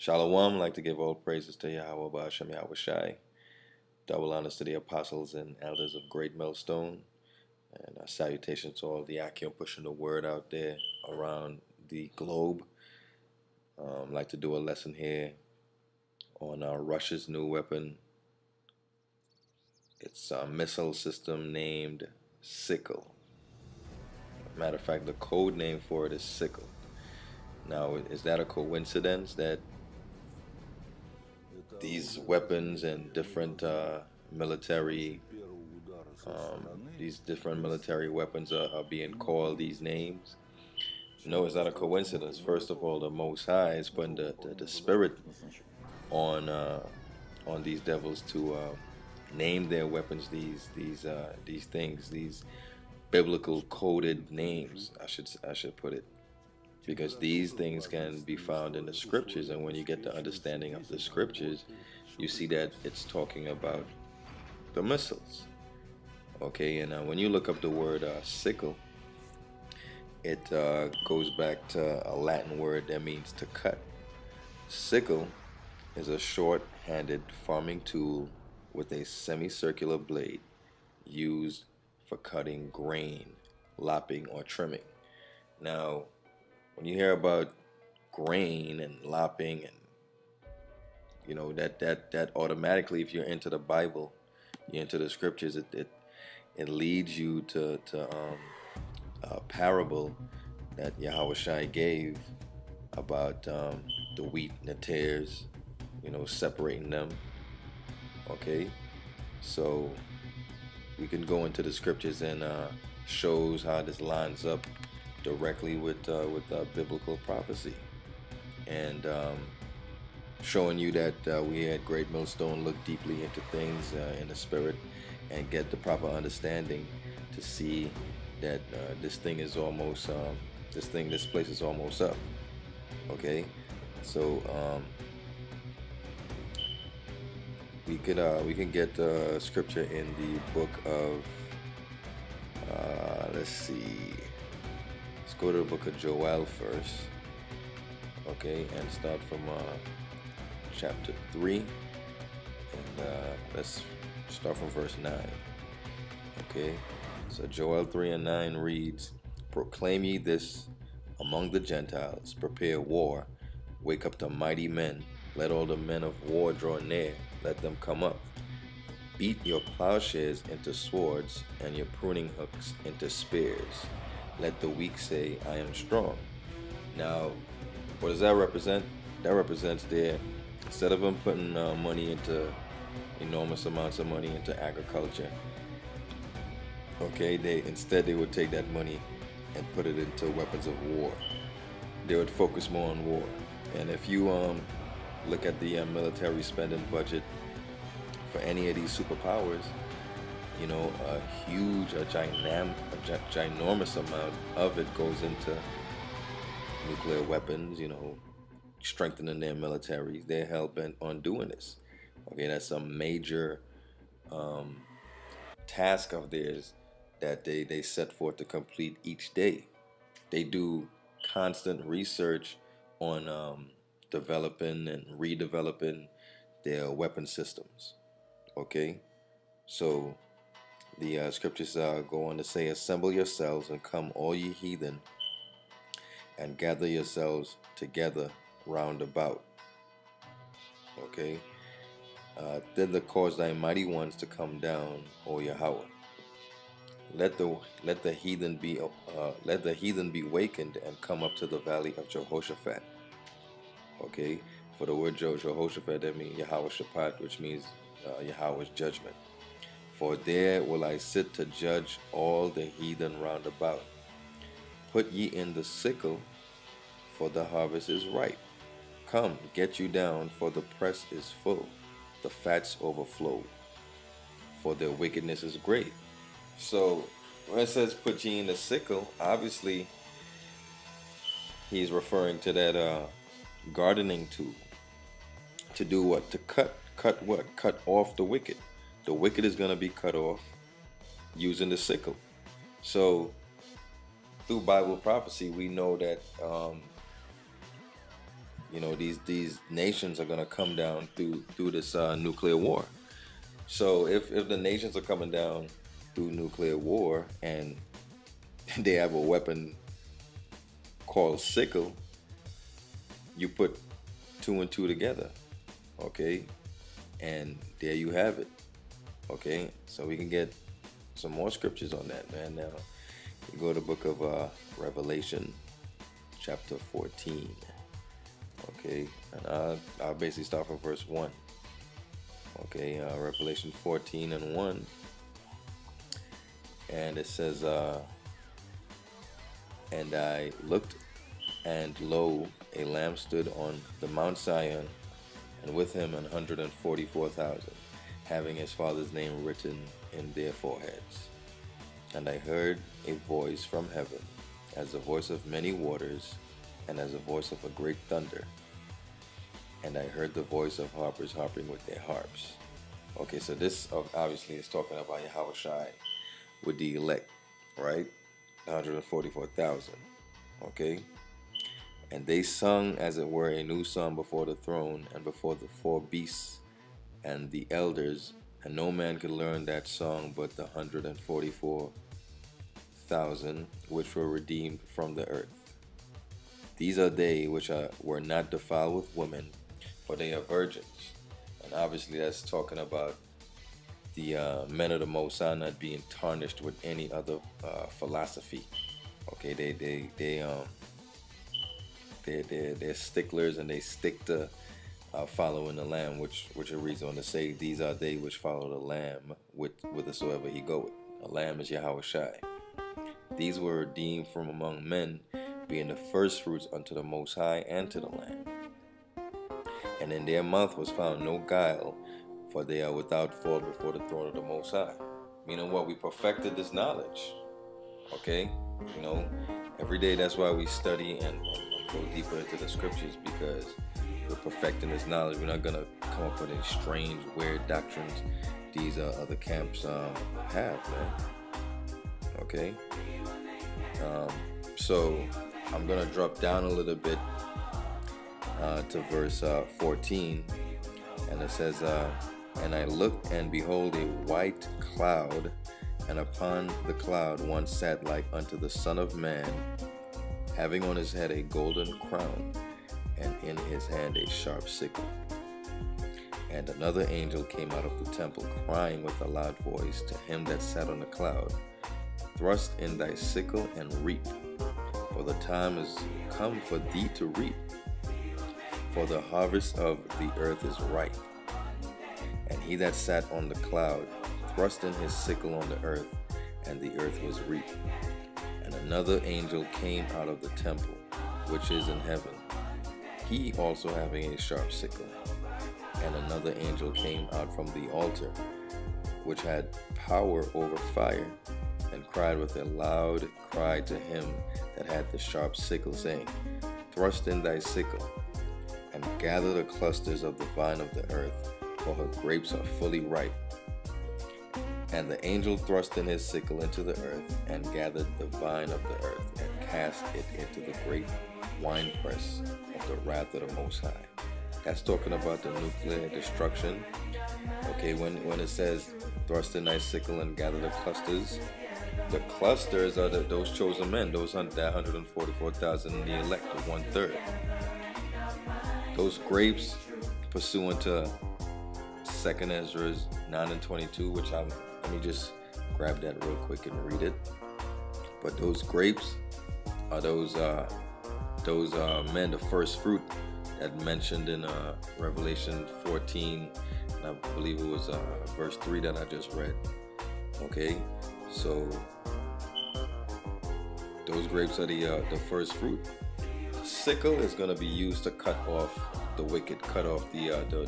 Shalom, I'd like to give all praises to Yahweh Ba'ashem Yahweh Shai. Double honors to the apostles and elders of Great Millstone. And a salutation to all the Akim pushing the word out there around the globe. I'd like to do a lesson here on Russia's new weapon. It's a missile system named Sickle. Matter of fact, the code name for it is Sickle. Now, is that a coincidence that these weapons and different military weapons are being called these names? No, it's not a coincidence. First of all, the Most High is putting the spirit on these devils to name their weapons these things, these biblical coded names. I should put it, because these things can be found in the scriptures, and when you get the understanding of the scriptures, you see that it's talking about the missiles. Okay, and when you look up the word sickle, it goes back to a Latin word that means to cut. Sickle is a short-handed farming tool with a semicircular blade used for cutting grain, lopping, or trimming. Now, when you hear about grain and lopping, and that automatically, if you're into the Bible, you're into the scriptures, it leads you to a parable that Yahweh Shai gave about the wheat and the tares, separating them. Okay, so we can go into the scriptures and shows how this lines up directly with biblical prophecy, and showing you that we at Great Millstone look deeply into things in the spirit and get the proper understanding to see that this place is almost up. Okay, so we can get scripture in the book of let's see. Let's go to the book of Joel first. Okay, and start from chapter 3, and let's start from verse 9. Okay, so Joel 3 and 9 reads, "Proclaim ye this among the Gentiles, prepare war, wake up the mighty men, let all the men of war draw near, let them come up. Beat your plowshares into swords, and your pruning hooks into spears. Let the weak say, I am strong." Now, what does that represent? That represents instead of them putting enormous amounts of money into agriculture, okay, they would take that money and put it into weapons of war. They would focus more on war. And if you look at the military spending budget for any of these superpowers, a ginormous amount of it goes into nuclear weapons, strengthening their militaries. They're hell-bent on doing this. Okay, that's a major task of theirs that they set forth to complete each day. They do constant research on developing and redeveloping their weapon systems. Okay, so the scriptures go on to say, "Assemble yourselves and come, all ye heathen, and gather yourselves together round about." Okay, thither cause thy mighty ones to come down, O Yahweh. Let the heathen be wakened and come up to the valley of Jehoshaphat. Okay, for the word Jehoshaphat, that means Yahweh Shaphat, which means Yahweh's judgment. "For there will I sit to judge all the heathen round about. Put ye in the sickle, for the harvest is ripe. Come, get you down, for the press is full, the fats overflow, for their wickedness is great." So when it says put ye in the sickle, obviously he's referring to that gardening tool. To do what? To cut what? Cut off the wicked. The wicked is going to be cut off using the sickle. So through Bible prophecy, we know that You know, these nations are gonna come down through this nuclear war. So if the nations are coming down through nuclear war and they have a weapon called sickle, you put two and two together, okay, and there you have it, okay. So we can get some more scriptures on that, man. Now we go to the book of Revelation, chapter 14, okay, and I'll basically start from verse 1, okay. Revelation 14 and 1, and it says, and I looked, and lo, a lamb stood on the Mount Zion, and with him 144,000, having his father's name written in their foreheads. And I heard a voice from heaven, as the voice of many waters, and as the voice of a great thunder. And I heard the voice of harpers harping with their harps. Okay, so this obviously is talking about Yahushai with the elect, right? 144,000. Okay. And they sung, as it were, a new song before the throne and before the four beasts and the elders, and no man could learn that song but the 144,000 which were redeemed from the earth. These are they which were not defiled with women, for they are virgins. And obviously that's talking about the men of the Most High not being tarnished with any other philosophy. Okay, they're sticklers, and they stick to following the Lamb, which it reads on to say, these are they which follow the Lamb whithersoever he goeth. The Lamb is Yahushai. These were redeemed from among men, being the first fruits unto the Most High and to the Lamb. And in their mouth was found no guile, for they are without fault before the throne of the Most High. Meaning what? We perfected this knowledge. Okay? You know, every day that's why we study and go deeper into the scriptures, because we're perfecting this knowledge. We're not going to come up with any strange, weird doctrines these other camps have, man. Okay? So I'm going to drop down a little bit to verse 14, and it says, and I looked, and behold, a white cloud, and upon the cloud one sat like unto the Son of Man, having on his head a golden crown, and in his hand a sharp sickle. And another angel came out of the temple, crying with a loud voice to him that sat on the cloud, thrust in thy sickle and reap, for the time is come for thee to reap, for the harvest of the earth is ripe. And he that sat on the cloud thrust in his sickle on the earth, and the earth was reaped. And another angel came out of the temple, which is in heaven, he also having a sharp sickle. And another angel came out from the altar, which had power over fire, and cried with a loud cry to him that had the sharp sickle, saying, thrust in thy sickle, and gather the clusters of the vine of the earth, for her grapes are fully ripe. And the angel thrust in his sickle into the earth, and gathered the vine of the earth, and cast it into the great winepress of the wrath of the Most High. That's talking about the nuclear destruction. Okay, when it says thrust in thy sickle and gather the clusters are those chosen men, that 144,000, the elect, the 1/3. Those grapes, pursuant to 2nd Ezra 9 and 22, which let me just grab that real quick and read it. But those grapes are those men, the first fruit that mentioned in Revelation 14, and I believe it was verse 3 that I just read. Okay, so those grapes are the first fruit. Sickle is going to be used to cut off the wicked, cut off the